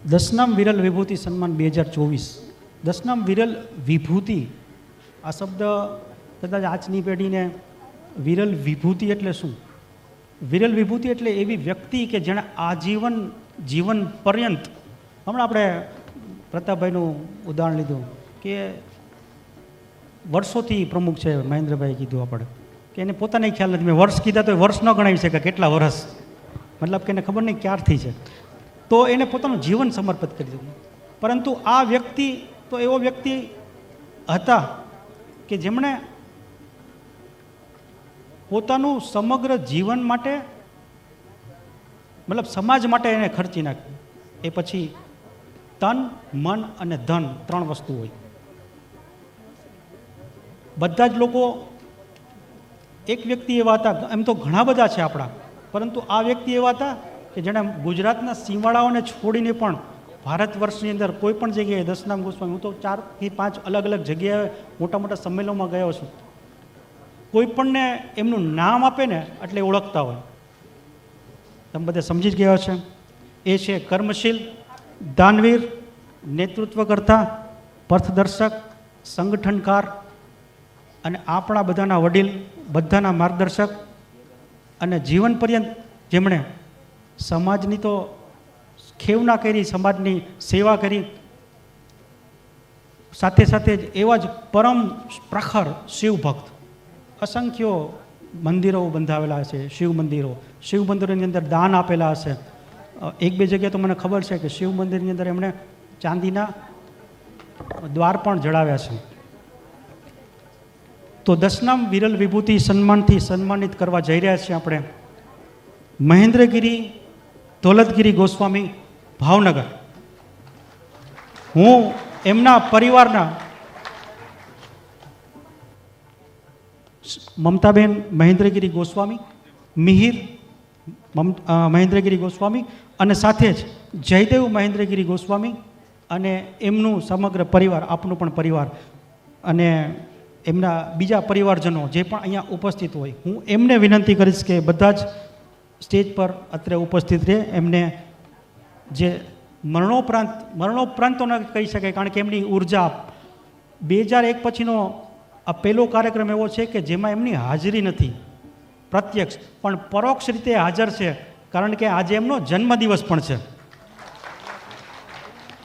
દસનામ વિરલ વિભૂતિ સન્માન 2024. દસનામ વિરલ વિભૂતિ આ શબ્દ કદાચ આજની પેઢીને વિરલ વિભૂતિ એટલે શું? વિરલ વિભૂતિ એટલે એવી વ્યક્તિ કે જેણે આજીવન જીવન પર્યંત, હમણાં આપણે પ્રતાપભાઈનું ઉદાહરણ લીધું કે વર્ષોથી પ્રમુખ છે, મહેન્દ્રભાઈ કીધું આપણે કે એને પોતાને ખ્યાલ નથી, મેં વર્ષ કીધા તો વર્ષ ન ગણાવી શકે કેટલા વર્ષ, મતલબ કે એને ખબર નહીં ક્યારથી છે, તો એને પોતાનું જીવન સમર્પિત કરી દીધું. પરંતુ આ વ્યક્તિ તો એવો વ્યક્તિ હતા કે જેમણે પોતાનું સમગ્ર જીવન માટે, મતલબ સમાજ માટે એને ખર્ચી નાખ્યું. એ પછી તન, મન અને ધન 3 વસ્તુ હોય. બધા જ લોકો, એક વ્યક્તિ એવા હતા, એમ તો ઘણા બધા છે આપણા, પરંતુ આ વ્યક્તિ એવા હતા કે જેણે ગુજરાતના સીમાડાઓને છોડીને પણ ભારત વર્ષની અંદર કોઈ પણ જગ્યાએ દસનામ ગોસ્વામી, હું તો 4 થી 5 અલગ અલગ જગ્યાએ મોટા મોટા સંમેલનોમાં ગયો છું, કોઈ પણને એમનું નામ આપે ને એટલે ઓળખતા હોય. તમે બધા સમજી જ ગયા છે. એ છે કર્મશીલ, દાનવીર, નેતૃત્વ કરતા, પથદર્શક, સંગઠનકાર અને આપણા બધાના વડીલ, બધાના માર્ગદર્શક અને જીવન પર્યંત જેમણે સમાજની તો ખેવના કરી, સમાજની સેવા કરી, સાથે સાથે જ એવા જ પરમ પ્રખર શિવ ભક્ત. અસંખ્ય મંદિરો બંધાવેલા છે, શિવ મંદિરોની અંદર દાન આપેલા હશે. 1-2 જગ્યાએ તો મને ખબર છે કે શિવ મંદિરની અંદર એમણે ચાંદીના દ્વાર પણ જડાવ્યા છે. તો દસનામ વિરલ વિભૂતિ સન્માનથી સન્માનિત કરવા જઈ રહ્યા છીએ આપણે મહેન્દ્રગીરી દોલતગીરી ગોસ્વામી, ભાવનગર. હું એમના પરિવારના મમતાબેન મહેન્દ્રગીરી ગોસ્વામી, મિહિર મહેન્દ્રગીરી ગોસ્વામી અને સાથે જ જયદેવ મહેન્દ્રગીરી ગોસ્વામી અને એમનું સમગ્ર પરિવાર, આપનું પણ પરિવાર અને એમના બીજા પરિવારજનો જે પણ અહીંયા ઉપસ્થિત હોય, હું એમને વિનંતી કરીશ કે બધા જ સ્ટેજ પર અત્રે ઉપસ્થિત રહે. એમને જે મરણોપરાંત તો ન કહી શકાય, કારણ કે એમની ઉર્જા 2001 પછીનો આ પહેલો કાર્યક્રમ એવો છે કે જેમાં એમની હાજરી નથી પ્રત્યક્ષ, પણ પરોક્ષ રીતે હાજર છે, કારણ કે આજે એમનો જન્મદિવસ પણ છે.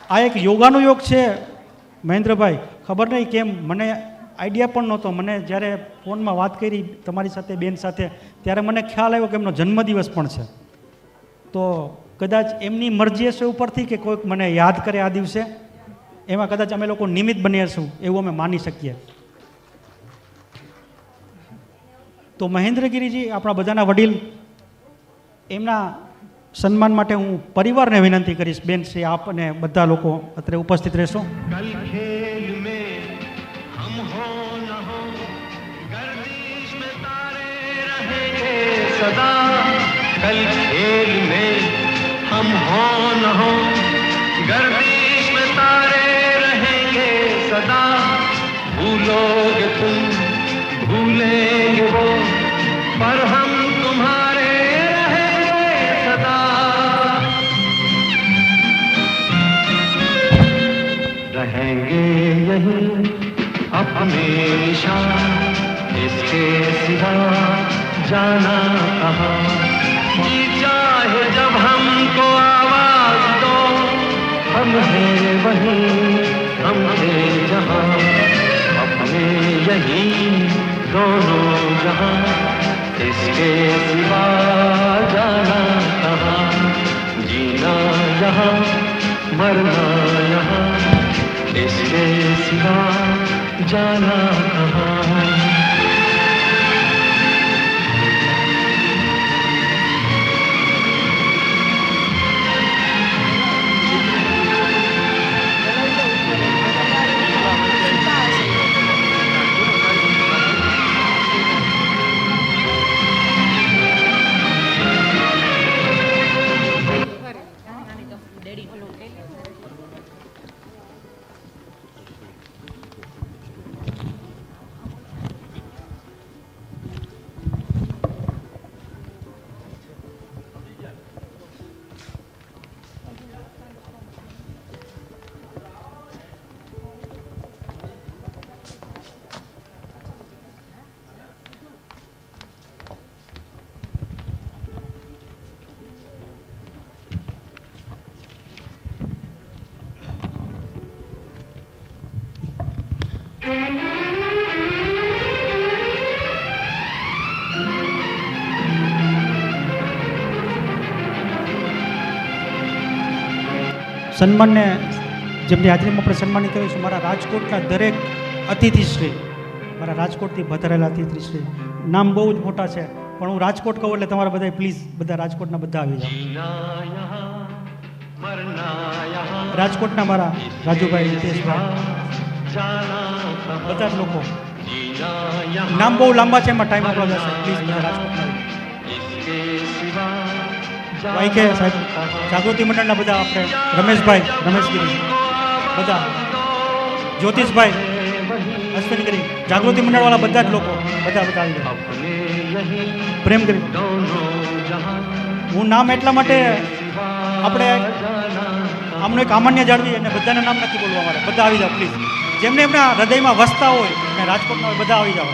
આ એક યોગાનો યોગ છે મહેન્દ્રભાઈ, ખબર નહીં કેમ મને આઈડિયા પણ નહોતો. મને જ્યારે ફોનમાં વાત કરી તમારી સાથે, બેન સાથે, ત્યારે મને ખ્યાલ આવ્યો કે એમનો જન્મદિવસ પણ છે. તો કદાચ એમની મરજી હશે ઉપરથી કે કોઈક મને યાદ કરે આ દિવસે, એમાં કદાચ અમે લોકો નિમિત્ત બન્યાશું એવું અમે માની શકીએ. તો મહેન્દ્રગીરીજી આપણા બધાના વડીલ, એમના સન્માન માટે હું પરિવારને વિનંતી કરીશ. બેન શ્રી, આપ અને બધા લોકો અત્રે ઉપસ્થિત રહેશો. सदा कल खेल में हम हो न हो, गर्दिश में तारे रहेंगे सदा. भूलोगे तुम, भूलेंगे वो, पर हम तुम्हारे रहेंगे सदा. रहेंगे यहीं अपने निशान, इसके सिवा जाना कहाँ. जी चाहे जब हमको आवाज दो, हम हैं वहीं, हम हैं जहाँ, अपने यहीं दोनों जहाँ. इसके सिवा जाना कहाँ. जीना यहाँ, मरना यहाँ, इसके सिवा जाना कहाँ. સન્માનને જેમની હાજરીમાં આપણે સન્માનિત કર્યું છે મારા રાજકોટના દરેક અતિથિશ્રી, મારા રાજકોટથી પધારેલા અતિથિશ્રી. નામ બહુ જ મોટા છે પણ હું રાજકોટ કહું એટલે તમારા બધા પ્લીઝ બધા રાજકોટના બધા આવી જાઓ. રાજકોટના મારા રાજુભાઈ, હિતેશભાઈ, બધા જ લોકો. નામ બહુ લાંબા છે, એમાં ટાઈમ આપણો જશે. પ્લીઝ બધા રાજકોટના ભાઈ કે સાહેબ, જાગૃતિ મંડળના બધા આપણે રમેશભાઈ, રમેશગીરી, બધા જ્યોતિષભાઈ, અશ્વિનગીરી, જાગૃતિ મંડળવાળા બધા જ લોકો બધા આવી ગયા. પ્રેમ કરી હું નામ એટલા માટે આપણે આમનું એક સામાન્ય જાળવી અને બધાના નામ નથી બોલવા મારે. બધા આવી જાઓ પ્લીઝ. જેમને એમના હૃદયમાં વસતા હોય અને રાજકોટના હોય બધા આવી જાઓ.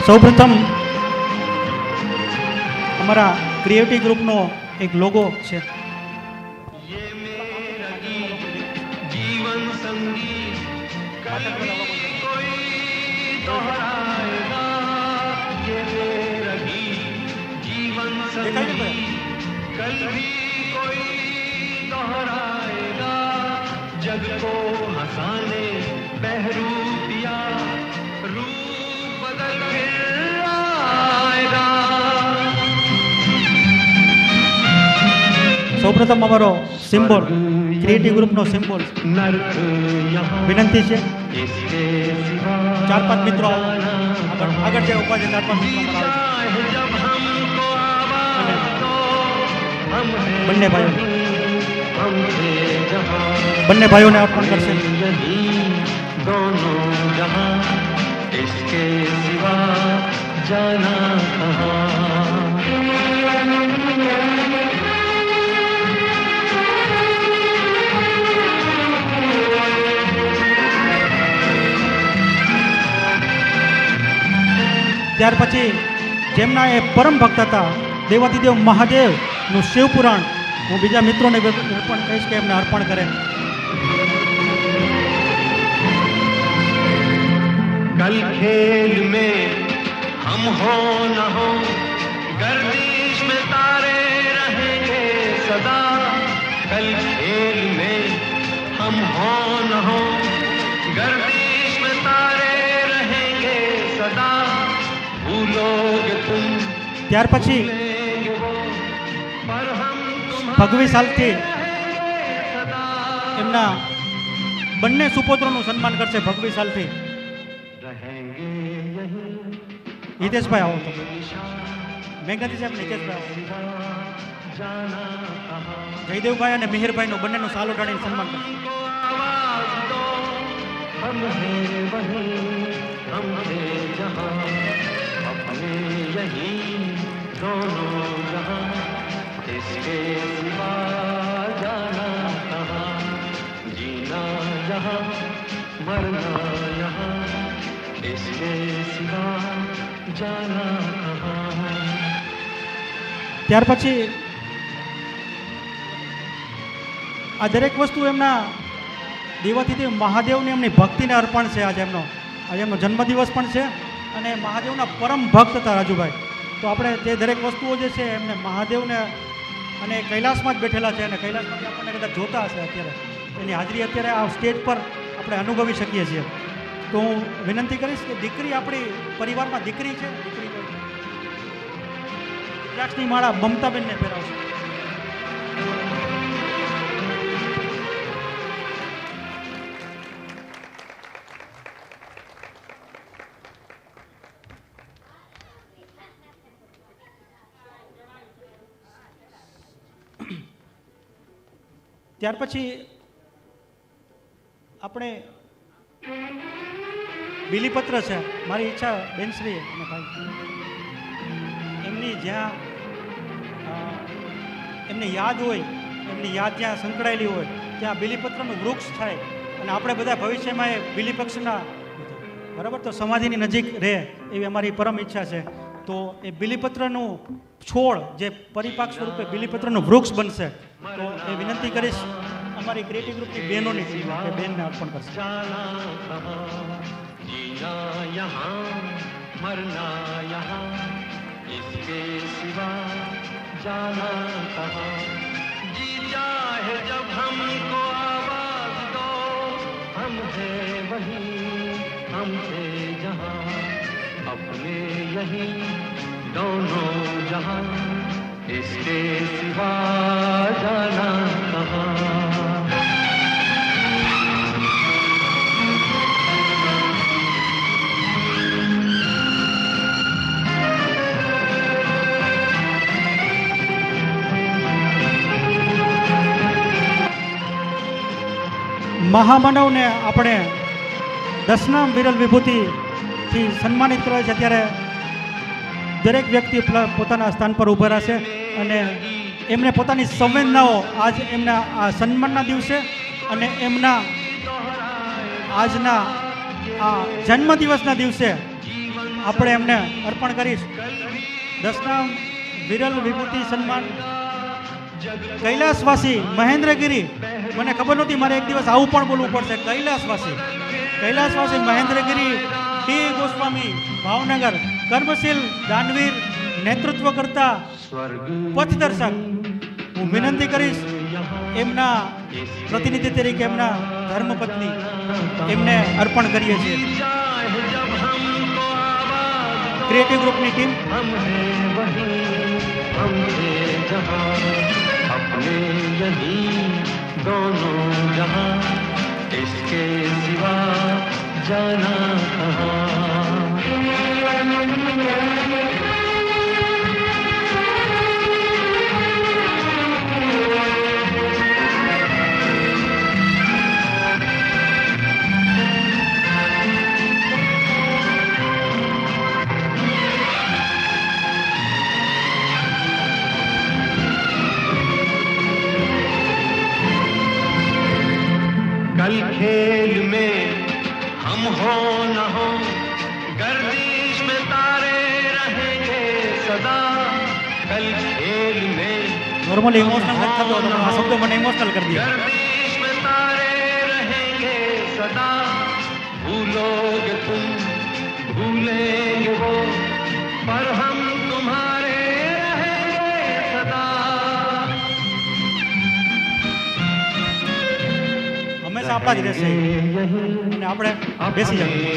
સૌપ્રથમ અમારા ક્રિએટિવ ગ્રુપનો એક લોગો છે. जग को हंसाने बहरू दिया रूप बदल फिर आएगा. સૌપ્રથમ અમારો સિમ્બોલ, ક્રિએટિવ ગ્રુપનો સિમ્બોલ વિનંતી છે 4-5 મિત્રો આગળ જે ઉભા છે 4-5 મિત્રો બંને ભાઈઓને અર્પણ કરશે. ત્યાર પછી જેમના એ પરમ ભક્ત હતા દેવાધિદેવ મહાદેવનું શિવપુરાણ હું બીજા મિત્રોને પણ કહીશ કે એમને અર્પણ કરે. कल खेल में हम हो न हो गर्दिश में तारे रहेंगे सदा. कल खेल में हम हो न हो गर्दिश में तारे रहेंगे सदा. भूलोगे तुम ત્યાર પછી ભગવી સાલથી એમના બંને સુપુત્રોનું સન્માન કરશે. ભગવી સાલથી હિતેશભાઈ આવો તમે, મેઘનાથી સાહેબ, હિતેશભાઈ આવો, જયદેવભાઈ અને મિહિરભાઈનું બંનેનું સાલ ઉઠાડીને સન્માન કરશે. ત્યાર પછી આ દરેક વસ્તુ એમના દેવાધિદેવ મહાદેવની એમની ભક્તિને અર્પણ છે. આજે એમનો જન્મદિવસ પણ છે અને મહાદેવના પરમ ભક્ત હતા રાજુભાઈ. તો આપણે જે દરેક વસ્તુઓ જે છે એમને મહાદેવને અને કૈલાસમાં જ બેઠેલા છે અને કૈલાસમાંથી આપણને કદાચ જોતા હશે અત્યારે એની હાજરી અત્યારે આ સ્ટેજ પર આપણે અનુભવી શકીએ છીએ. તો હું વિનંતી કરીશ કે દીકરી આપણી પરિવારમાં દીકરી છે, દીકરી રુદ્રાક્ષની માળા મમતાબેનને પહેરાવશે. ત્યાર પછી આપણે બિલીપત્ર છે. મારી ઈચ્છા બેનશ્રી અને ભાઈ એમની જ્યાં એમની યાદ હોય, એમની યાદ જ્યાં સંકળાયેલી હોય ત્યાં બિલીપત્રનું વૃક્ષ થાય અને આપણે બધા ભવિષ્યમાં એ બિલીપક્ષના બરાબર તો સમાધિની નજીક રહે એવી અમારી પરમ ઈચ્છા છે. તો એ બિલીપત્રનું છોડ જે પરિપાક સ્વરૂપે બિલીપત્રનું વૃક્ષ બનશે તો એ વિનંતી કરીશ અમારી ક્રિએટિવ ગ્રુપની બહેનોની ટીમ કે બેનને અર્પણ કરશે. जाना कहाँ, जीना यहाँ मरना यहाँ, इसके सिवा जाना कहाँ. जी चाहे जब हमको आवाज दो, हम है वही, हम थे जहाँ, अपने यही दोनों जहाँ, इसके सिवा जाना कहाँ. મહામાનવને આપણે દશનામ વિરલ વિભૂતિથી સન્માનિત કરવા છે, ત્યારે દરેક વ્યક્તિ પોતાના સ્થાન પર ઊભા રહેશે અને એમને પોતાની સંવેદનાઓ આજ એમના આ સન્માનના દિવસે અને એમના આજના આ જન્મદિવસના દિવસે આપણે એમને અર્પણ કરીશ. દશનામ વિરલ વિભૂતિ સન્માન કૈલાસવાસી મહેન્દ્રગીરી, મને ખબર નહોતી મારે એક દિવસ આવું પણ બોલવું પડશે. કૈલાસવાસી મહેન્દ્રગીરી ટી ગોસ્વામી, ભાવનગર, કર્મશીલ દાનવીર, નેતૃત્વ કરતા પથદર્શક. હું વિનંતી કરીશ એમના પ્રતિનિધિ તરીકે એમના ધર્મપત્ની એમને અર્પણ કરીએ છીએ. ક્રિએટિવ ગ્રુપની ટીમ अपने यही दोनों जहां, इसके सिवा जाना कहाँ. कल खेल में हम हो न हो, गर्दिश में तारे रहेंगे सदा. कल खेल में નોર્મલી ઇમોશનલ નથી થતો, તો આ શબ્દો મને ઇમોશનલ કરી દે. गर्दिश में तारे रहेंगे सदा. भूलोगे तुम, भूलेंगे वो, पर हम तुम्हारे रहेंगे सदा. હંમેશા આપણા જ રહેશે અને આપણે બેસી જઈએ.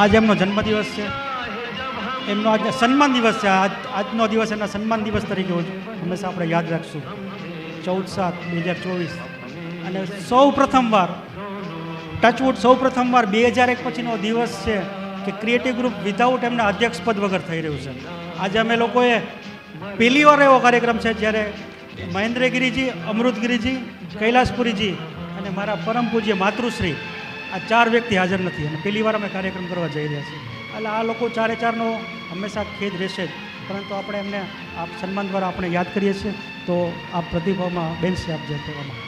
આજ એમનો જન્મદિવસ છે, એમનો આજ સન્માન દિવસ છે. આજનો દિવસ એમના સન્માન દિવસ તરીકે હંમેશા આપણે યાદ રાખશું. 14/7/2024 અને સૌ પ્રથમવાર ટચવુડ 2001 પછીનો દિવસ છે કે ક્રિએટિવ ગ્રુપ વિધાઉટ એમના અધ્યક્ષપદ વગર થઈ રહ્યું છે. આજે અમે લોકોએ પહેલી વાર એવો કાર્યક્રમ છે જ્યારે મહેન્દ્રગીરીજી, અમૃતગીરીજી, કૈલાસપુરીજી અને મારા પરમ પૂજ્ય માતૃશ્રી આ 4 વ્યક્તિ હાજર નથી અને પહેલી વાર અમે કાર્યક્રમ કરવા જઈ રહ્યા છીએ. એટલે આ લોકો 4/4નો હંમેશા ખેદ રહેશે જ, પરંતુ આપણે એમને આ સન્માન દ્વારા આપણે યાદ કરીએ છીએ. તો આ પ્રતિભાવમાં બેન છે આપ જે કહેવામાં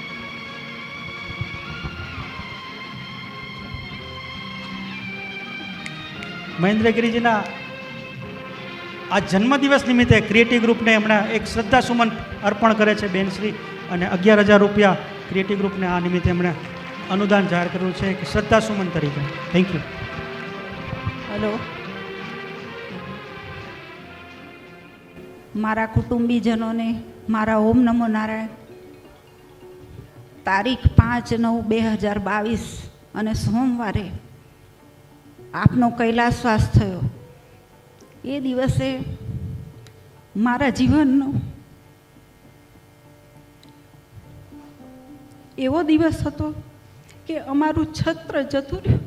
મહેન્દ્રગીરીજીના આ જન્મદિવસ નિમિત્તે ક્રિએટિવ ગ્રુપને એમણે એક શ્રદ્ધાસુમન અર્પણ કરે છે બેનશ્રી, અને 11,000 રૂપિયા ક્રિએટિવ ગ્રુપને આ નિમિત્તે એમણે અનુદાન જાહેર કર્યું છે કે શ્રદ્ધાસુમન તરીકે. Thank you. હેલો, મારા કુટુંબીજનોને મારા ઓમ નમો નારાયણ. તારીખ 5/9/2022 અને સોમવારે આપનો કૈલાસવાસ થયો. એ દિવસે મારા જીવનનો એવો દિવસ હતો કે અમારું છત્ર જતું રહ્યું.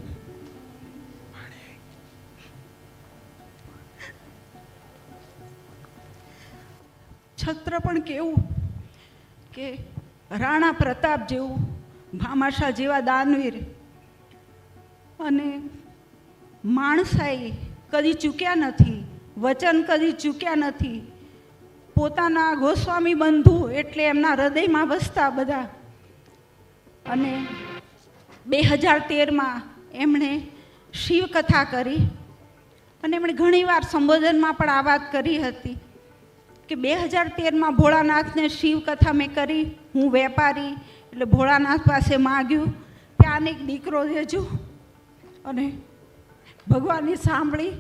છત્ર પણ કેવું કે રાણા પ્રતાપ જેવું, ભામાશા જેવા દાનવીર અને માણસાઈ કદી ચૂક્યા નથી, વચન કદી ચૂક્યા નથી. પોતાના ગોસ્વામી બંધુ એટલે એમના હૃદયમાં વસતા બધા. અને 2013માં એમણે શિવકથા કરી અને એમણે ઘણીવાર સંબોધનમાં પણ આ વાત કરી હતી કે 2013માં ભોળાનાથને શિવ કથા મેં કરી. હું વેપારી એટલે ભોળાનાથ પાસે માગ્યું કે આને એક દીકરો દેજો, અને ભગવાનની સાંભળી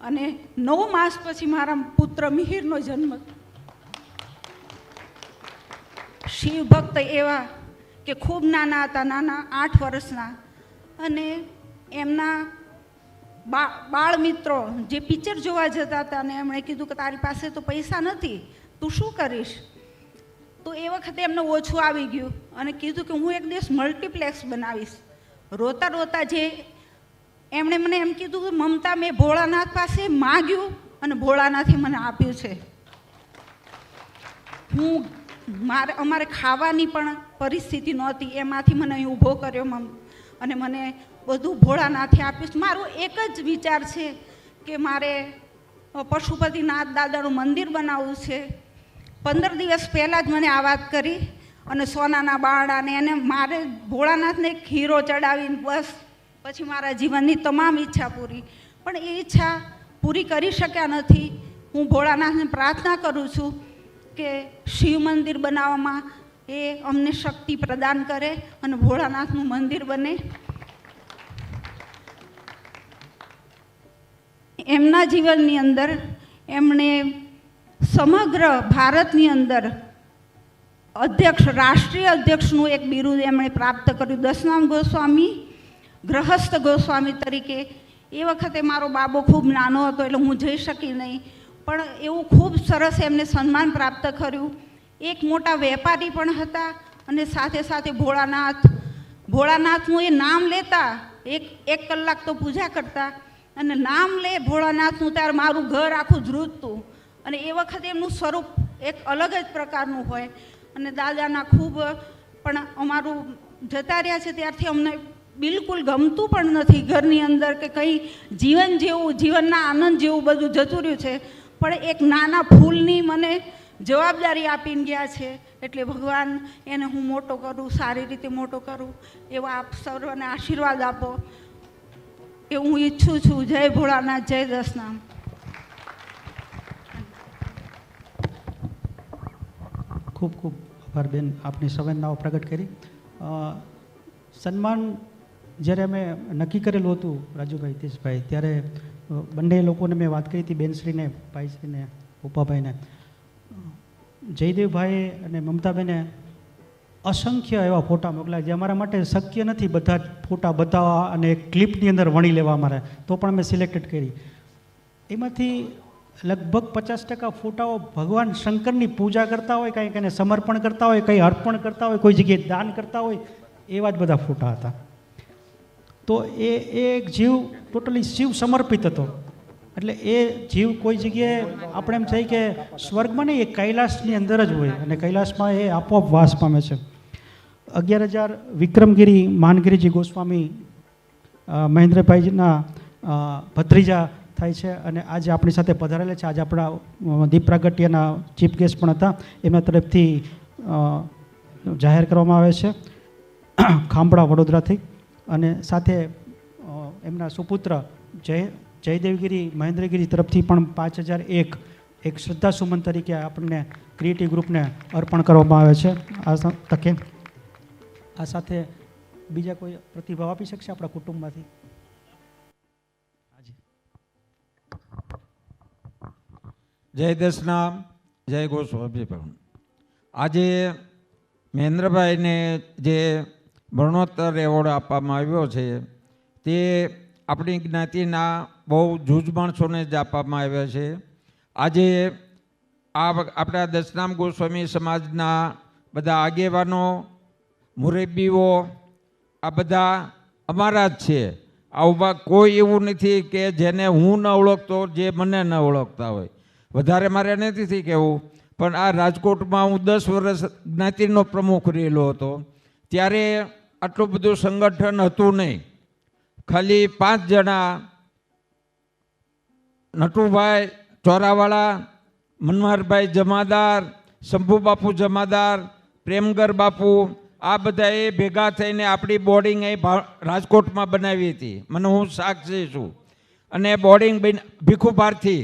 અને 9 માસ પછી મારા પુત્ર મિહિરનો જન્મ. શિવ ભક્ત એવા કે ખૂબ નાના હતા, નાના 8 વર્ષના, અને એમના બાળ મિત્રો જે પિક્ચર જોવા જતા હતા અને એમણે કીધું કે તારી પાસે તો પૈસા નથી, તું શું કરીશ? તો એ વખતે એમને ઓછું આવી ગયું અને કીધું કે હું એક દિવસ મલ્ટીપ્લેક્સ બનાવીશ. રોતા રોતા જે એમણે મને એમ કીધું કે મમતા, મેં ભોળાનાથ પાસે માગ્યું અને ભોળાનાથે મને આપ્યું છે. અમારે ખાવાની પણ પરિસ્થિતિ નહોતી, એમાંથી મને અહીં ઊભો કર્યો અને મને બધું ભોળાનાથે આપ્યું. મારો એક જ વિચાર છે કે મારે પશુપતિનાથ દાદાનું મંદિર બનાવવું છે. 15 દિવસ પહેલાં જ મને આ વાત કરી અને સોનાના બારણાને એને મારે ભોળાનાથને એક હીરો ચડાવીને બસ પછી મારા જીવનની તમામ ઈચ્છા પૂરી. પણ એ ઈચ્છા પૂરી કરી શક્યા નથી. હું ભોળાનાથને પ્રાર્થના કરું છું કે શિવ મંદિર બનાવવામાં એ અમને શક્તિ પ્રદાન કરે અને ભોળાનાથનું મંદિર બને. એમના જીવનની અંદર એમણે સમગ્ર ભારતની અંદર અધ્યક્ષ, રાષ્ટ્રીય અધ્યક્ષનું એક બિરુદ એમણે પ્રાપ્ત કર્યું, દસનામ ગોસ્વામી ગ્રહસ્થ ગોસ્વામી તરીકે. એ વખતે મારો બાબો ખૂબ નાનો હતો એટલે હું જઈ શકી નહીં, પણ એવું ખૂબ સરસ એમને સન્માન પ્રાપ્ત કર્યું. એક મોટા વેપારી પણ હતા અને સાથે સાથે ભોળાનાથનું એ નામ લેતા એક કલાક તો પૂજા કરતા અને નામ લે ભોળાનાથનું ત્યારે મારું ઘર આખું ધ્રુજતું. અને એ વખતે એમનું સ્વરૂપ એક અલગ જ પ્રકારનું હોય. અને દાદાના ખૂબ પણ અમારું જતા રહ્યા છે ત્યારથી અમને બિલકુલ ગમતું પણ નથી ઘરની અંદર કે કંઈ જીવન જેવું, જીવનના આનંદ જેવું બધું જતું રહ્યું છે. પણ એક નાના ફૂલની મને જવાબદારી આપીને ગયા છે, એટલે ભગવાન એને હું મોટો કરું, સારી રીતે મોટો કરું એવા આપ સર્વને આશીર્વાદ આપો એ હું ઈચ્છું છું. જય ભોળાનાથ, જય દસનામ. ખૂબ ખૂબ આભાર બેન, આપની સંવેદનાઓ પ્રગટ કરી. સન્માન જ્યારે અમે નક્કી કરેલું હતું રાજુભાઈ, હિતેશભાઈ, ત્યારે બંને લોકોને મેં વાત કરી હતી, બેનશ્રીને, ભાઈશ્રીને, ઉપાભાઈને. જયદેવભાઈ અને મમતાબેને અસંખ્ય એવા ફોટા મોકલ્યા જે અમારા માટે શક્ય નથી બધા જ ફોટા બતાવવા અને ક્લિપની અંદર વણી લેવા અમારે, તો પણ અમે સિલેક્ટેડ કરી. એમાંથી લગભગ 50% ફોટાઓ ભગવાન શંકરની પૂજા કરતા હોય, કંઈક એને સમર્પણ કરતા હોય, કંઈ અર્પણ કરતા હોય, કોઈ જગ્યાએ દાન કરતા હોય, એવા જ બધા ફોટા હતા. તો એ એક જીવ ટોટલી શિવ સમર્પિત હતો. એટલે એ જીવ કોઈ જગ્યાએ આપણે એમ થાય કે સ્વર્ગમાં નહીં, એ કૈલાસની અંદર જ હોય અને કૈલાસમાં એ આપોઆપ વાસ પામે છે. 11,000 વિક્રમગીરી માનગીરીજી ગોસ્વામી મહેન્દ્રભાઈજીના ભત્રીજા થાય છે અને આજે આપણી સાથે પધારેલા છે. આજે આપણા દીપ પ્રાગટ્યના ચીફ ગેસ્ટ પણ હતા, એમના તરફથી જાહેર કરવામાં આવે છે ખાંભળા વડોદરાથી. અને સાથે એમના સુપુત્ર જયદેવગીરી મહેન્દ્રગીરી તરફથી પણ 5,001 એક શ્રદ્ધા સુમન તરીકે આપણને ક્રિએટિવ ગ્રુપને અર્પણ કરવામાં આવે છે. આ તકે આ સાથે બીજા કોઈ પ્રતિભાવ આપી શકશે આપણા કુટુંબમાંથી? જય દસનામ, જય ગોસ્વામી. પણ આજે મહેન્દ્રભાઈને જે મરણોત્તર એવોર્ડ આપવામાં આવ્યો છે તે આપણી જ્ઞાતિના બહુ જૂજ માણસોને જ આપવામાં આવ્યા છે. આજે આપણા દસનામ ગોસ્વામી સમાજના બધા આગેવાનો, મુરબ્બીઓ, આ બધા અમારા જ છે. આવું કોઈ એવું નથી કે જેને હું ન ઓળખતો, જે મને ન ઓળખતા હોય. વધારે મારે નથી કહેવું, પણ આ રાજકોટમાં હું 10 વર્ષ જ્ઞાતિનો પ્રમુખ રહેલો હતો. ત્યારે આટલું બધું સંગઠન હતું નહીં. ખાલી 5 જણા, નટુભાઈ ચોરાવાળા, મનોહરભાઈ જમાદાર, શંભુ બાપુ જમાદાર, પ્રેમગર બાપુ, આ બધાએ ભેગા થઈને આપણી બોર્ડિંગ અહીં રાજકોટમાં બનાવી હતી. મને હું સાક્ષી છું. અને બોર્ડિંગ ભીખુભારથી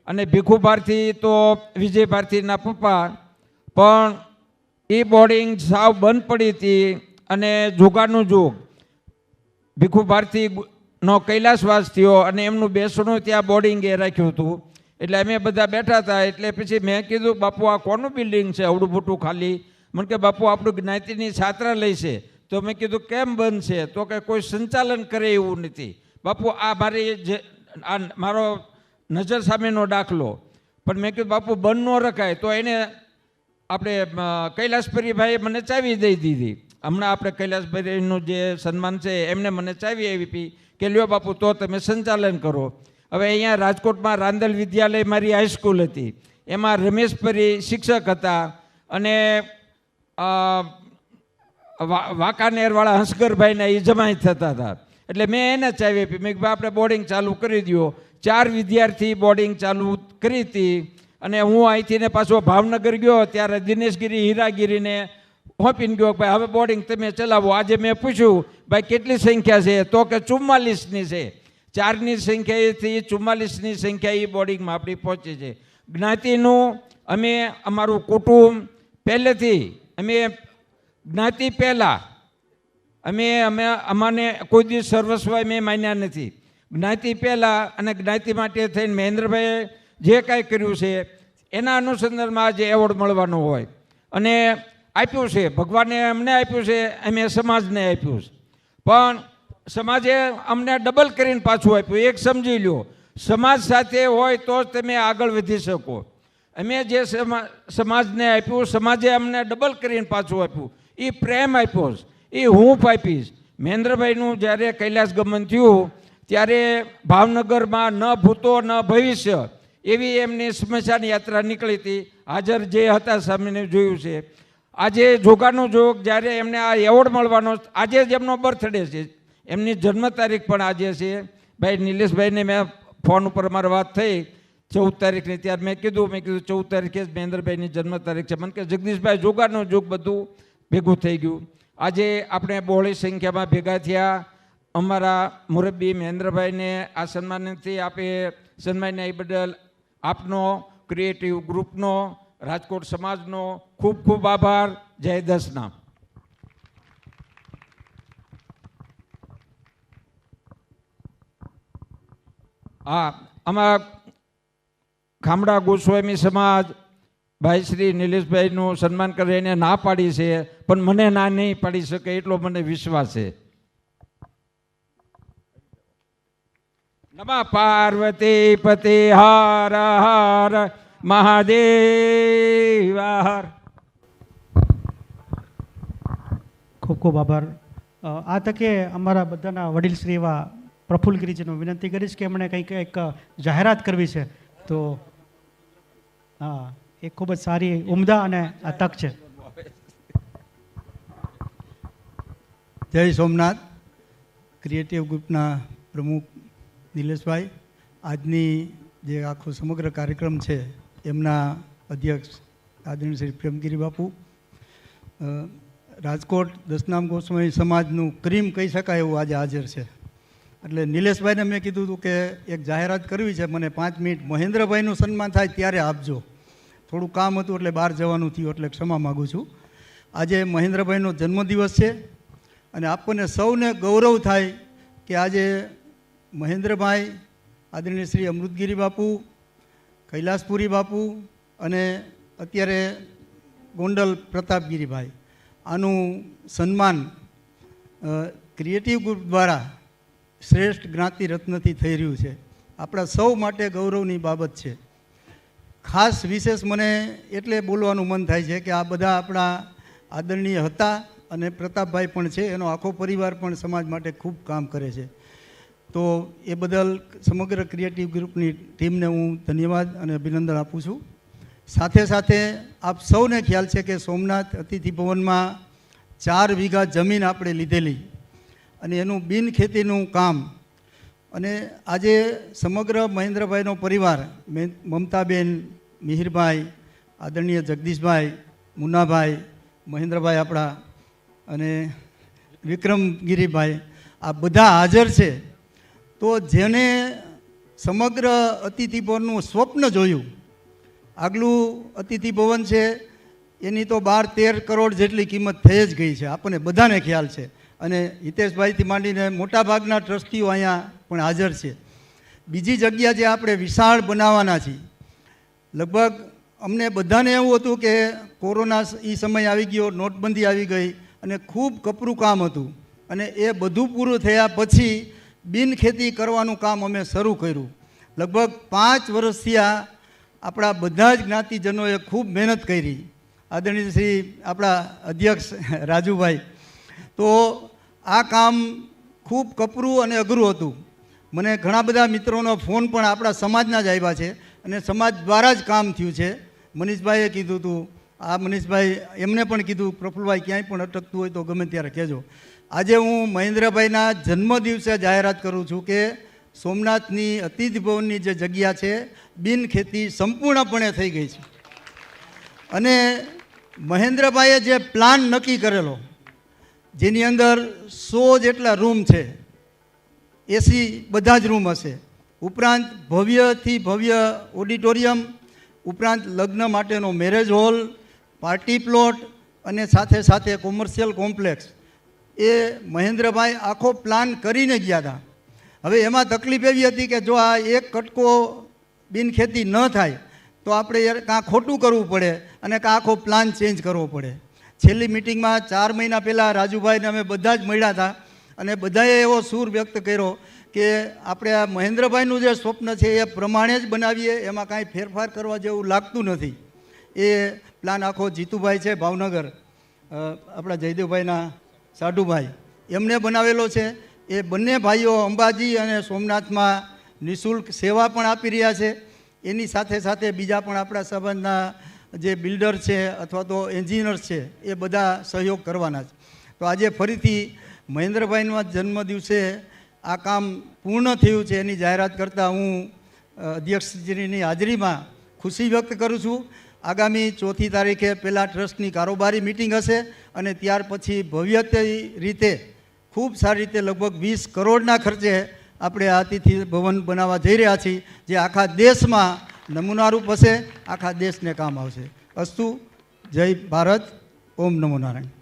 અને ભીખુ ભારતી તો વિજય ભારતીના પપ્પા, પણ એ બોર્ડિંગ સાવ બંધ પડી હતી અને જોગાનું જોગ ભીખુ ભારતીનો કૈલાસવાસ થયો અને એમનું બેસણું ત્યાં બોર્ડિંગે રાખ્યું હતું. એટલે અમે બધા બેઠા હતા. એટલે પછી મેં કીધું, બાપુ આ કોનું બિલ્ડિંગ છે અવડું મોટું ખાલી? મને કે બાપુ આપણું જ્ઞાતિની છાત્રાલય છે. તો મેં કીધું કેમ બંધ છે? તો કે કોઈ સંચાલન કરે એવું નથી. બાપુ આ મારો નજર સામેનો દાખલો. પણ મેં કીધું બાપુ બંધ ન રખાય. તો એને આપણે કૈલાસપરીભાઈએ મને ચાવી દઈ દીધી. હમણાં આપણે કૈલાસભાઈનું જે સન્માન છે એમને મને ચાવી આપી કે લ્યો બાપુ તો તમે સંચાલન કરો. હવે અહીંયા રાજકોટમાં રાંદલ વિદ્યાલય મારી હાઈસ્કૂલ હતી, એમાં રમેશપરી શિક્ષક હતા અને વાંકાનેરવાળા હંસગરભાઈના એ જમાઈ થતા હતા. એટલે મેં એને ચાવી આપી. મેં કીધું આપણે બોર્ડિંગ ચાલુ કરી દો. 4 વિદ્યાર્થી બોર્ડિંગ ચાલુ કરી હતી. અને હું અહીંથી ને પાછો ભાવનગર ગયો ત્યારે દિનેશગીરી હીરાગીરીને હોપીને ગયો, ભાઈ હવે બોર્ડિંગ તમે ચલાવો. આજે મેં પૂછ્યું, ભાઈ કેટલી સંખ્યા છે? તો કે 44ની છે. 4ની સંખ્યાએથી 44ની સંખ્યા એ બોર્ડિંગમાં આપણી પહોંચી છે. જ્ઞાતિનું અમે અમારું કુટુંબ પહેલેથી અમે જ્ઞાતિ પહેલાં અમાને કોઈ દિવસ સર્વસ્વ મેં માન્યા નથી. જ્ઞાતિ પહેલાં અને જ્ઞાતિ માટે થઈને મહેન્દ્રભાઈએ જે કાંઈ કર્યું છે એના અનુસંધાનમાં આજે એવોર્ડ મળવાનો હોય અને આપ્યું છે. ભગવાને અમને આપ્યું છે, અમે સમાજને આપ્યું છે. પણ સમાજે અમને ડબલ કરીને પાછું આપ્યું. એક સમજી લો, સમાજ સાથે હોય તો જ તમે આગળ વધી શકો. અમે જે સમાજને આપ્યું, સમાજે અમને ડબલ કરીને પાછું આપ્યું. એ પ્રેમ આપ્યો છે, એ હૂંફ આપીશ. મહેન્દ્રભાઈનું જ્યારે કૈલાસ ગમન થયું ત્યારે ભાવનગરમાં ન ભૂતો ન ભવિષ્ય એવી એમની સ્મશાન યાત્રા નીકળી હતી. હાજર જે હતા સામે જોયું છે. આજે જોગાનું જોગ જ્યારે એમને આ એવોર્ડ મળવાનો, આજે જ એમનો બર્થડે છે, એમની જન્મ તારીખ પણ આજે છે. ભાઈ નિલેશભાઈને મેં ફોન ઉપર અમારી વાત થઈ 14 તારીખની, ત્યારે મેં કીધું 14 તારીખે જ મહેન્દ્રભાઈની જન્મ તારીખ છે. મને કે જગદીશભાઈ જોગાનું જોગ બધું ભેગું થઈ ગયું. આજે આપણે બહોળી સંખ્યામાં ભેગા થયા. અમારા મુરબ્બી મહેન્દ્રભાઈને આ સન્માનથી આપે સન્માન એ બદલ આપનો, ક્રિએટિવ ગ્રુપનો, રાજકોટ સમાજનો ખૂબ ખૂબ આભાર. જય દસનામ. હા, અમારા ખામડા ગોસ્વામી સમાજ ભાઈ શ્રી નિલેશભાઈનું સન્માન કરે એને ના પાડી છે, પણ મને ના નહીં પાડી શકે એટલો મને વિશ્વાસ છે. નમઃ પાર્વતી પતિ હર હર મહાદેવ હર. ખૂબ ખૂબ આભાર. આ તકે અમારા બધાના વડીલ શ્રી એવા પ્રફુલ્લ ગિરીજીનો વિનંતી કરીશ કે એમણે કંઈક એક જાહેરાત કરવી છે. તો હા, એ ખૂબ જ સારી ઉમદા અને આ તક છે. જય સોમનાથ. ક્રિએટિવ ગ્રુપના પ્રમુખ નિલેશભાઈ, આજની જે આખો સમગ્ર કાર્યક્રમ છે એમના અધ્યક્ષ આદરણીય શ્રી પ્રેમગીરી બાપુ, રાજકોટ દસનામ ગોસ્વામી સમાજનું ક્રીમ કહી શકાય એવું આજે હાજર છે. એટલે નિલેશભાઈને મેં કીધું હતું કે એક જાહેરાત કરવી છે, મને 5 મિનિટ મહેન્દ્રભાઈનું સન્માન થાય ત્યારે આપજો. થોડું કામ હતું એટલે બહાર જવાનું થયું, એટલે ક્ષમા માગું છું. આજે મહેન્દ્રભાઈનો જન્મદિવસ છે અને આપણને સૌને ગૌરવ થાય કે આજે મહેન્દ્રભાઈ, આદરણીય શ્રી અમૃતગીરી બાપુ, કૈલાસપુરી બાપુ અને અત્યારે ગોંડલ પ્રતાપગીરીભાઈ, આનું સન્માન ક્રિએટિવ ગ્રુપ દ્વારા શ્રેષ્ઠ જ્ઞાતિ રત્નથી થઈ રહ્યું છે. આપણા સૌ માટે ગૌરવની બાબત છે. ખાસ વિશેષ મને એટલે બોલવાનું મન થાય છે કે આ બધા આપણા આદરણીય હતા અને પ્રતાપભાઈ પણ છે, એનો આખો પરિવાર પણ સમાજ માટે ખૂબ કામ કરે છે. તો એ બદલ સમગ્ર ક્રિએટિવ ગ્રુપની ટીમને હું ધન્યવાદ અને અભિનંદન આપું છું. સાથે સાથે આપ સૌને ખ્યાલ છે કે સોમનાથ અતિથિ ભવનમાં 4 વીઘા જમીન આપણે લીધેલી અને એનું બિનખેતીનું કામ, અને આજે સમગ્ર મહેન્દ્રભાઈનો પરિવાર, મમતાબેન, મિહિરભાઈ, આદરણીય જગદીશભાઈ, મુન્નાભાઈ, મહેન્દ્રભાઈ આપણા અને વિક્રમગીરીભાઈ, આ બધા હાજર છે. તો જેને સમગ્ર અતિથિ ભવનનું સ્વપ્ન જોયું. આગલું અતિથિ ભવન છે એની તો 12-13 કરોડ જેટલી કિંમત થઈ જ ગઈ છે, આપણને બધાને ખ્યાલ છે. અને હિતેશભાઈથી માંડીને મોટાભાગના ટ્રસ્ટીઓ અહીંયા પણ હાજર છે. બીજી જગ્યા જે આપણે વિશાળ બનાવવાના છીએ, લગભગ અમને બધાને એવું હતું કે કોરોના એ સમય આવી ગયો, નોટબંધી આવી ગઈ અને ખૂબ કપરું કામ હતું. અને એ બધું પૂરું થયા પછી બિનખેતી કરવાનું કામ અમે શરૂ કર્યું. લગભગ 5 વર્ષથી આપણા બધા જ જ્ઞાતિજનોએ ખૂબ મહેનત કરી. આદરણીય શ્રી આપણા અધ્યક્ષ રાજુભાઈ, તો આ કામ ખૂબ કપરું અને અઘરું હતું. મને ઘણા બધા મિત્રોનો ફોન પણ આપણા સમાજના જ આવ્યા છે અને સમાજ દ્વારા જ કામ થયું છે. મનીષભાઈએ કીધું હતું, આ મનીષભાઈ એમને પણ કીધું, પ્રફુલભાઈ ક્યાંય પણ અટકતું હોય તો ગમે ત્યારે કહેજો. આજે હું મહેન્દ્રભાઈના જન્મદિવસે જાહેરાત કરું છું કે સોમનાથની અતિથિ ભવનની જે જગ્યા છે બિનખેતી સંપૂર્ણપણે થઈ ગઈ છે. અને મહેન્દ્રભાઈએ જે પ્લાન નક્કી કરેલો, જેની અંદર 100 જેટલા રૂમ છે, એસી બધા જ રૂમ હશે, ઉપરાંત ભવ્યથી ભવ્ય ઓડિટોરિયમ, ઉપરાંત લગ્ન માટેનો મેરેજ હોલ, પાર્ટી પ્લોટ અને સાથે સાથે કોમર્શિયલ કોમ્પ્લેક્સ, એ મહેન્દ્રભાઈ આખો પ્લાન કરીને ગયા હતા. હવે એમાં તકલીફ એવી હતી કે જો આ એક કટકો બિનખેતી ન થાય તો આપણે કાં ખોટું કરવું પડે અને કાં આખો પ્લાન ચેન્જ કરવો પડે. છેલ્લી મિટિંગમાં 4 મહિના પહેલાં રાજુભાઈને અમે બધા જ મળ્યા હતા અને બધાએ એવો સૂર વ્યક્ત કર્યો કે આપણે આ મહેન્દ્રભાઈનું જે સ્વપ્ન છે એ પ્રમાણે જ બનાવીએ, એમાં કાંઈ ફેરફાર કરવા જેવું લાગતું નથી. એ પ્લાન આખો જીતુભાઈ છે ભાવનગર, આપણા જયદેવભાઈના સાઢુભાઈ, એમને બનાવેલો છે. એ બંને ભાઈઓ અંબાજી અને સોમનાથમાં નિઃશુલ્ક સેવા પણ આપી રહ્યા છે. એની સાથે સાથે બીજા પણ આપણા સમાજના જે બિલ્ડર છે અથવા તો એન્જિનિયર્સ છે એ બધા સહયોગ કરવાના છે. તો આજે ફરીથી મહેન્દ્રભાઈના જન્મદિવસે આ કામ પૂર્ણ થયું છે એની જાહેરાત કરતાં હું અધ્યક્ષશ્રીની હાજરીમાં ખુશી વ્યક્ત કરું છું. આગામી 4મી તારીખે પહેલાં ટ્રસ્ટની કારોબારી મિટિંગ હશે અને ત્યાર પછી ભવ્યથી રીતે ખૂબ સારી રીતે લગભગ 20 કરોડના ખર્ચે આપણે આ અતિથિ ભવન બનાવવા જઈ રહ્યા છીએ, જે આખા દેશમાં નમૂનારૂપ હશે, આખા દેશને કામ આવશે. અસ્તુ. જય ભારત. ઓમ નમો નારાયણ.